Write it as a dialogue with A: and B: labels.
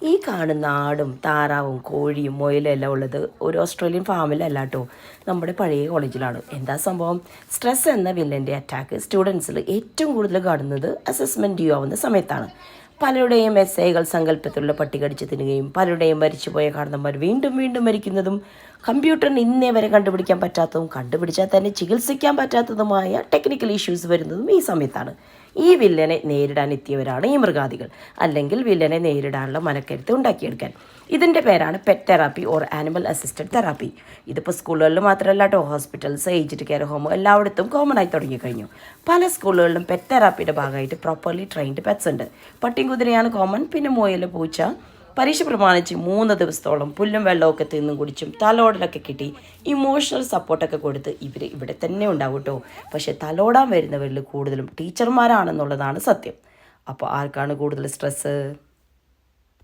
A: ഈ കാണുന്ന ആടും താറാവും കോഴിയും മുയലും എല്ലാം ഉള്ളത് ഒരു ഓസ്ട്രേലിയൻ ഫാമിലല്ല കേട്ടോ, നമ്മുടെ പഴയ കോളേജിലാണ്. എന്താ സംഭവം? സ്ട്രെസ് എന്ന വില്ലൻ്റെ അറ്റാക്ക് സ്റ്റുഡൻസിൽ ഏറ്റവും കൂടുതൽ കാണുന്നത് അസസ്മെൻറ്റ് ഡ്യൂ ആവുന്ന സമയത്താണ്. പലരുടെയും എസ്ഐകൾ സങ്കല്പത്തിലുള്ള പട്ടി കടിച്ച് തിന്നുകയും പലരുടെയും മരിച്ചുപോയ കാരണന്മാർ വീണ്ടും വീണ്ടും മരിക്കുന്നതും കമ്പ്യൂട്ടറിന് ഇന്നേ വരെ കണ്ടുപിടിക്കാൻ പറ്റാത്തതും കണ്ടുപിടിച്ചാൽ തന്നെ ചികിത്സിക്കാൻ പറ്റാത്തതുമായ ടെക്നിക്കൽ ഇഷ്യൂസ് വരുന്നതും ഈ സമയത്താണ്. ഈ വില്ലനെ നേരിടാൻ എത്തിയവരാണ് ഈ മൃഗാദികൾ, അല്ലെങ്കിൽ വില്ലനെ നേരിടാനുള്ള മനക്കരുത്ത് ഉണ്ടാക്കിയെടുക്കാൻ. ഇതിൻ്റെ പേരാണ് pet therapy or animal assisted therapy. ഇതിപ്പോൾ സ്കൂളുകളിൽ മാത്രമല്ല കേട്ടോ, ഹോസ്പിറ്റൽസ്, ഏജ്ഡ് കെയർ ഹോം എല്ലായിടത്തും കോമൺ ആയി തുടങ്ങിക്കഴിഞ്ഞു. പല സ്കൂളുകളിലും പെറ്റ് തെറാപ്പിയുടെ ഭാഗമായിട്ട് പ്രോപ്പർലി ട്രെയിൻഡ് പെറ്റ്സ് ഉണ്ട്. പട്ടിയും കുതിരയാണ് കോമൺ, പിന്നെ മുയൽ, പൂച്ച. പരീക്ഷ പ്രമാണിച്ച് 3 ദിവസത്തോളം പുല്ലും വെള്ളമൊക്കെ തിന്നും കുടിച്ചും തലോടലൊക്കെ കിട്ടി ഇമോഷണൽ സപ്പോർട്ടൊക്കെ കൊടുത്ത് ഇവർ ഇവിടെ തന്നെ ഉണ്ടാവും കേട്ടോ. പക്ഷേ തലോടാൻ വരുന്നവരിൽ കൂടുതലും ടീച്ചർമാരാണെന്നുള്ളതാണ് സത്യം. അപ്പോൾ ആർക്കാണ് കൂടുതൽ സ്ട്രെസ്സ്?